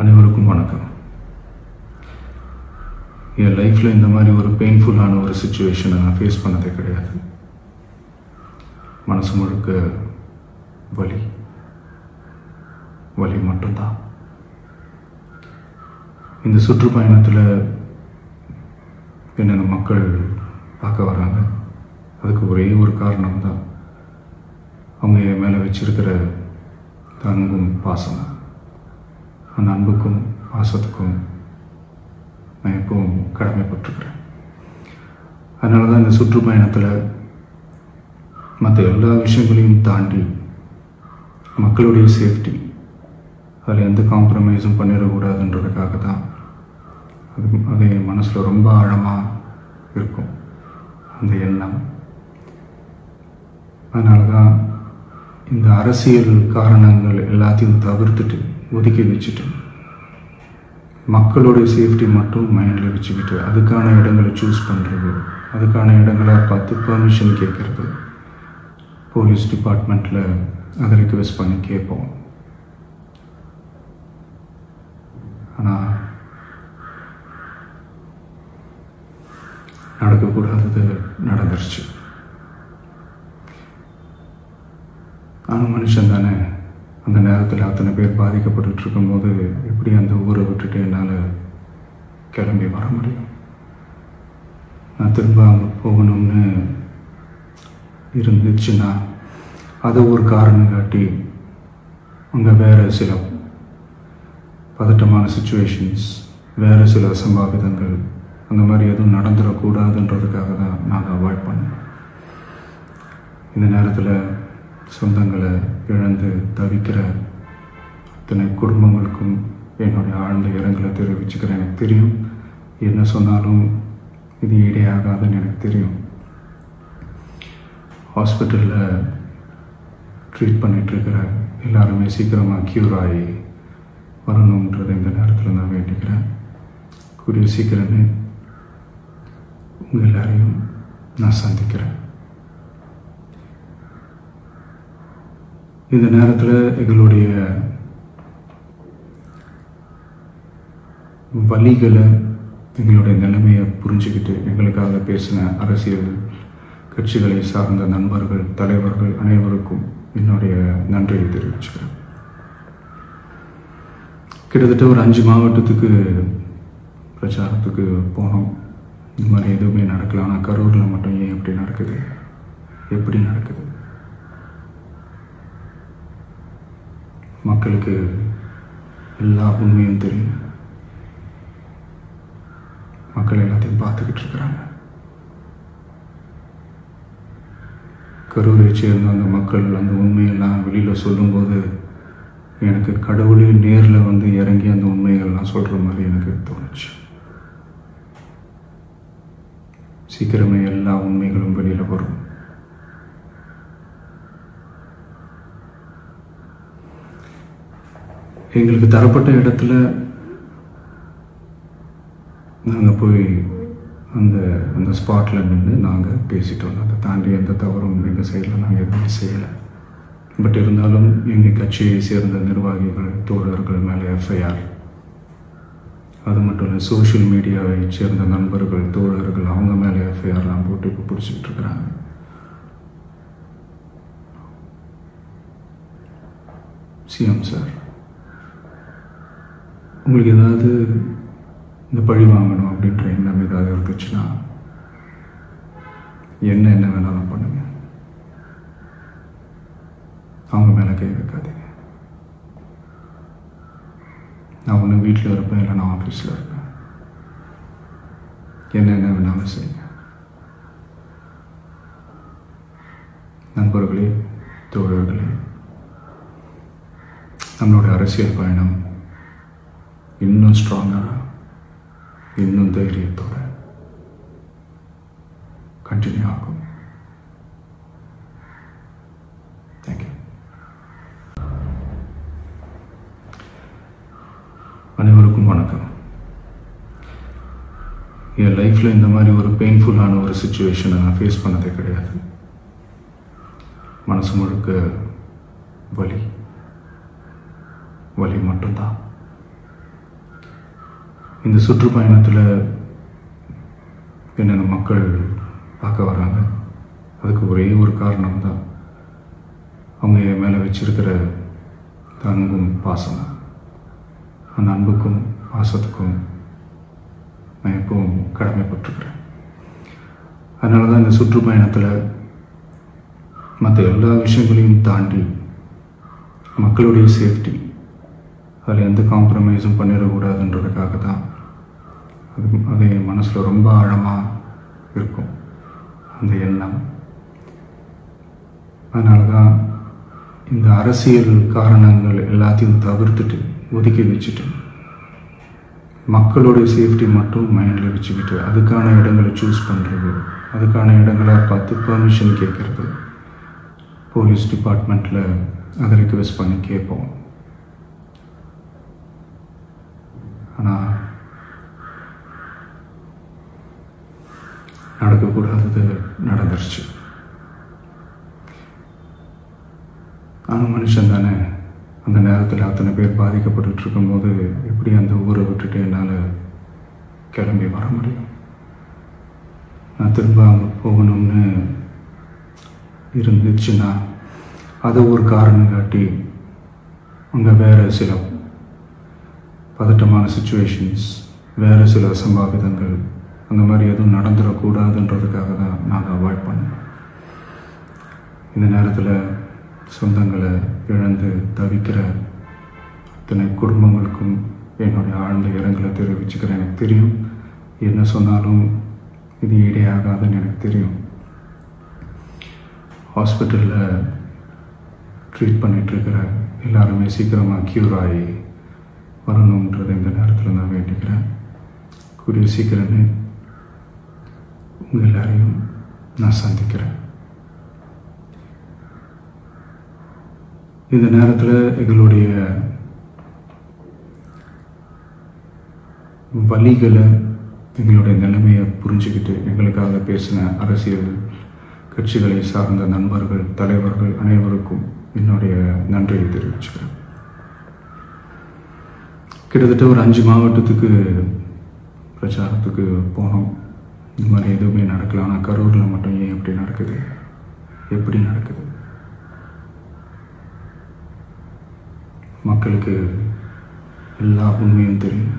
அனைவருக்கும் வணக்கம். என் லைஃப்பில் இந்த மாதிரி ஒரு பெயின்ஃபுல்லான ஒரு சுச்சுவேஷனை நான் ஃபேஸ் பண்ணதே கிடையாது. மனசு முழுக்க வலி மட்டும்தான். இந்த சுற்றுப்பயணத்தில் என்னென்ன மக்கள் பார்க்க வராங்க, அதுக்கு ஒரே ஒரு காரணம் தான், அவங்க என் மேலே வச்சிருக்கிற அன்பும் பாசம். அந்த அன்புக்கும் பாசத்துக்கும் நான் எப்பவும் கடமைப்பட்டிருக்கிறேன். அதனால தான் இந்த சுற்றுப்பயணத்தில் மற்ற எல்லா விஷயங்களையும் தாண்டி மக்களுடைய சேஃப்டி, அதில் எந்த காம்ப்ரமைஸும் பண்ணிடக்கூடாதுன்றதுக்காக தான் அது என் மனசில் ரொம்ப ஆழமாக இருக்கும் அந்த எண்ணம். அதனால தான் இந்த அரசியல் காரணங்கள் எல்லாத்தையும் தவிர்த்துட்டு ஒதுக்கி வச்சுட்டு மக்களுடைய சேஃப்டி மட்டும் மைண்டில் வச்சுக்கிட்டு அதுக்கான இடங்களை சூஸ் பண்ணுறது, அதுக்கான இடங்களை பார்த்து பெர்மிஷன் கேட்குறது, போலீஸ் டிபார்ட்மெண்ட்டில் அதை ரிக்வெஸ்ட் பண்ணி கேட்போம். ஆனால் நடக்கக்கூடாதது நடந்துருச்சு. நானும் மனுஷன் தானே. அந்த நேரத்தில் அத்தனை பேர் பாதிக்கப்பட்டு இருக்கும்போது எப்படி அந்த ஊரை விட்டுட்டு என்னால் கிளம்பி வர முடியும்? நான் திரும்ப அங்கே போகணும்னு இருந்துச்சுன்னா அதை ஒரு காரணம் காட்டி அங்கே வேறு சில பதட்டமான சுச்சுவேஷன்ஸ், வேறு சில அசம்பாவிதங்கள், அந்த மாதிரி எதுவும் நடந்துடக்கூடாதுன்றதுக்காக தான் நான் அவாய்ட் பண்ணேன். இந்த நேரத்தில் சொந்தங்களை இழந்து தவிக்கிற அத்தனை குடும்பங்களுக்கும் என்னுடைய ஆழ்ந்த இரங்கலை தெரிவிச்சுக்கிறேன். எனக்கு தெரியும், என்ன சொன்னாலும் இது ஈடேயாகாதுன்னு எனக்கு தெரியும். ஹாஸ்பிட்டலில் ட்ரீட் பண்ணிகிட்ருக்கிற எல்லாருமே சீக்கிரமாக க்யூர் ஆகி வரணுன்றதை இந்த நேரத்தில் நான் வேண்டிக்கிறேன். கூடிய சீக்கிரமே உங்கள் எல்லாரையும் நான் சந்திக்கிறேன். இந்த நேரத்தில் எங்களுடைய வலிகளை, எங்களுடைய நிலைமையை புரிஞ்சுக்கிட்டு எங்களுக்காக பேசின அரசியல் கட்சிகளை சார்ந்த நண்பர்கள், தலைவர்கள் அனைவருக்கும் என்னுடைய நன்றியை தெரிவிச்சுக்கிறேன். கிட்டத்தட்ட ஒரு 5 மாவட்டத்துக்கு பிரச்சாரத்துக்கு போனோம். இந்த மாதிரி எதுவுமே நடக்கல. ஆனால் கரூரில் மட்டும் ஏன் எப்படி நடக்குது, எப்படி நடக்குது? மக்களுக்கு எல்லா உண்மையும் தெரியும். மக்கள் எல்லாத்தையும் பார்த்துக்கிட்டு இருக்கிறாங்க. கரூரை சேர்ந்த அந்த மக்கள் அந்த உண்மையெல்லாம் வெளியில் சொல்லும்போது எனக்கு கடவுளே நேரில் வந்து இறங்கி அந்த உண்மைகள்லாம் சொல்கிற மாதிரி எனக்கு தோணுச்சு. சீக்கிரமே எல்லா உண்மைகளும் வெளியில் வரும். எங்களுக்கு தரப்பட்ட இடத்துல நாங்கள் போய் அந்த ஸ்பாட்டில் நின்று நாங்கள் பேசிட்டோம். அதை தாண்டி எந்த தவறும் எங்கள் சைடில் நாங்கள் எதுவுமே செய்யலை. பட் இருந்தாலும் எங்கள் கட்சியை சேர்ந்த நிர்வாகிகள், தோழர்கள் மேலே எஃப்ஐஆர், அது மட்டும் இல்லை சோஷியல் மீடியாவை சேர்ந்த நண்பர்கள், தோழர்கள், அவங்க மேலே எஃப்ஐஆர்லாம் போட்டு இப்போ பிடிச்சிக்கிட்டு இருக்கிறாங்க. சிஎம் சார், உங்களுக்கு ஏதாவது இந்த பழி வாங்கணும் அப்படின்ற எண்ணம் ஏதாவது இருந்துச்சுன்னா என்ன வேணாலும் பண்ணுங்க. அவங்க மேலே கை வைக்காதீங்க. நான் ஒன்று வீட்டில் இருப்பேன், இல்லை நான் ஆஃபீஸில் இருப்பேன். என்ன வேணாலும் செய்யுங்க. நண்பர்களே, தோழர்களே, நம்மளோட அரசியல் பயணம் இன்னும் ஸ்ட்ராங்காக, இன்னும் தைரியத்தோட கண்டினியூ ஆகும். தேங்க்யூ. அனைவருக்கும் வணக்கம். என் லைஃப்பில் இந்த மாதிரி ஒரு பெயின்ஃபுல்லான ஒரு சுச்சுவேஷனை நான் ஃபேஸ் பண்ணதே கிடையாது. மனசு முழுக்க வலி மட்டும்தான். இந்த சுற்றுப்பயணத்தில் என்னென்ன மக்கள் பார்க்க வராங்க, அதுக்கு ஒரே ஒரு காரணம் தான், அவங்க என் மேலே வச்சிருக்கிற அன்பும் பாசமும். அந்த அன்புக்கும் பாசத்துக்கும் நான் எப்பவும் கடமைப்பட்டிருக்கிறேன். அதனால தான் இந்த சுற்றுப்பயணத்தில் மற்ற எல்லா விஷயங்களையும் தாண்டி மக்களுடைய சேஃப்டி, அதில் எந்த காம்ப்ரமைஸும் பண்ணிடக்கூடாதுன்றதுக்காக தான் அது என் மனசில் ரொம்ப ஆழமாக இருக்கும் அந்த எண்ணம். அதனால தான் இந்த அரசியல் காரணங்கள் எல்லாத்தையும் தவிர்த்துட்டு ஒதுக்கி வச்சுட்டு மக்களுடைய சேஃப்டி மட்டும் மைண்டில் வச்சுக்கிட்டு அதுக்கான இடங்களை சூஸ் பண்ணுறது, அதுக்கான இடங்களை பார்த்து பெர்மிஷன் கேட்குறது, போலீஸ் டிபார்ட்மெண்ட்டில் அதை ரிக்வெஸ்ட் பண்ணி கேட்போம். ஆனால் நடக்கக்கூடாதது நடந்துருச்சு. நானும் மனுஷன் தானே. அந்த நேரத்தில் அத்தனை பேர் பாதிக்கப்பட்டு இருக்கும்போது எப்படி அந்த ஊரை விட்டுட்டு என்னால் கிளம்பி வர முடியும்? நான் திரும்ப அங்கே போகணும்னு இருந்துச்சுன்னா அதை ஒரு காரணம் காட்டி அங்கே வேறு சில பதட்டமான சுச்சுவேஷன்ஸ், வேறு சில அசம்பாவிதங்கள், அந்த மாதிரி எதுவும் நடந்துடக்கூடாதுன்றதுக்காக தான் நான் அதை அவாய்ட் பண்ணேன். இந்த நேரத்தில் சொந்தங்களை இழந்து தவிக்கிற அத்தனை குடும்பங்களுக்கும் என்னுடைய ஆழ்ந்த இரங்கலை தெரிவிச்சுக்கிறேன். எனக்கு தெரியும், என்ன சொன்னாலும் இது ஈடேயாகாதுன்னு எனக்கு தெரியும். ஹாஸ்பிட்டலில் ட்ரீட் பண்ணிகிட்ருக்கிற எல்லாருமே சீக்கிரமாக க்யூர் ஆகி வரணுன்றதை இந்த நேரத்தில் நான் வேண்டிக்கிறேன். கூடிய சீக்கிரமே உங்கள் எல்லாரையும் நான் சந்திக்கிறேன். இந்த நேரத்தில் எங்களுடைய வலிகளை, எங்களுடைய நிலைமையை புரிஞ்சுக்கிட்டு எங்களுக்காக பேசின அரசியல் கட்சிகளை சார்ந்த நண்பர்கள், தலைவர்கள் அனைவருக்கும் என்னுடைய நன்றியை தெரிவிச்சுக்கிறேன். கிட்டத்தட்ட ஒரு 5 மாவட்டத்துக்கு பிரச்சாரத்துக்கு போனோம். இந்த மாதிரி எதுவுமே நடக்கல. ஆனால் கரூரில் மட்டும் ஏன் எப்படி நடக்குது, எப்படி நடக்குது? மக்களுக்கு எல்லா உண்மையும் தெரியும்.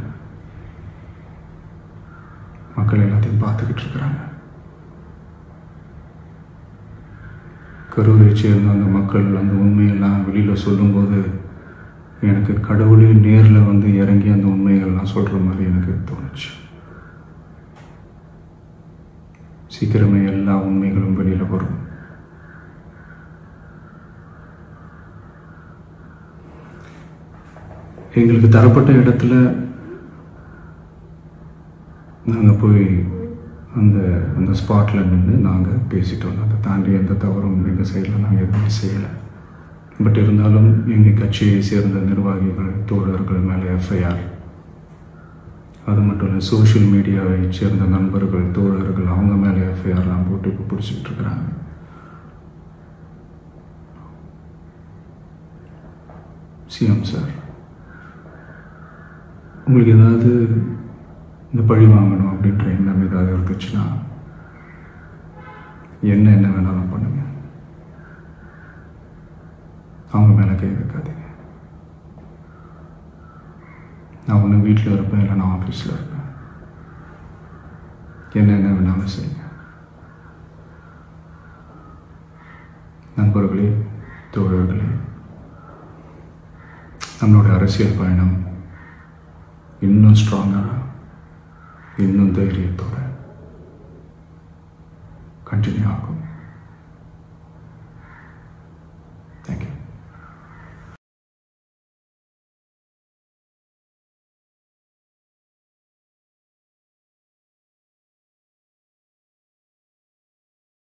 மக்கள் எல்லாத்தையும் பார்த்துக்கிட்டு இருக்கிறாங்க. கரூரை சேர்ந்த அந்த மக்கள் அந்த உண்மையெல்லாம் வெளியில் சொல்லும்போது எனக்கு கடவுளே நேரில் வந்து இறங்கி அந்த உண்மைகள்லாம் சொல்கிற மாதிரி எனக்கு தோணுச்சு. சீக்கிரமே எல்லா உண்மைகளும் வெளியில் வரும். எங்களுக்கு தரப்பட்ட இடத்துல நாங்கள் போய் அந்த ஸ்பாட்டில் நின்று நாங்கள் பேசிட்டு வந்தோம். அதை தாண்டி எந்த தவறும் எங்கள் சைடில் நாங்கள் எதுவுமே செய்யலை. பட் இருந்தாலும் எங்கள் கட்சியை சேர்ந்த நிர்வாகிகள், தோழர்கள் மேலே எஃப்ஐஆர், அது மட்டும் இல்லை சோஷியல் மீடியாவை சேர்ந்த நண்பர்கள், தோழர்கள், அவங்க மேலே எஃப்ஐஆர்லாம் போட்டு இப்போ பிடிச்சிக்கிட்டு இருக்கிறாங்க. சிஎம் சார், உங்களுக்கு ஏதாவது இந்த பழி வாங்கணும் அப்படின்ற எண்ணம் ஏதாவது இருந்துச்சுன்னா என்ன வேணாலும் பண்ணுங்க. அவங்க மேலே கை வைக்காதீங்க. நான் ஒன்று வீட்டில் இருப்பேன், இல்லை நான் ஆஃபீஸில் இருப்பேன். என்ன வேணாலும் செய்யுங்க. நண்பர்களே, தோழர்களே, நம்மளோட அரசியல் பயணம் இன்னும் ஸ்ட்ராங்காக, இன்னும் தைரியத்தோட கண்டினியூ ஆகும்.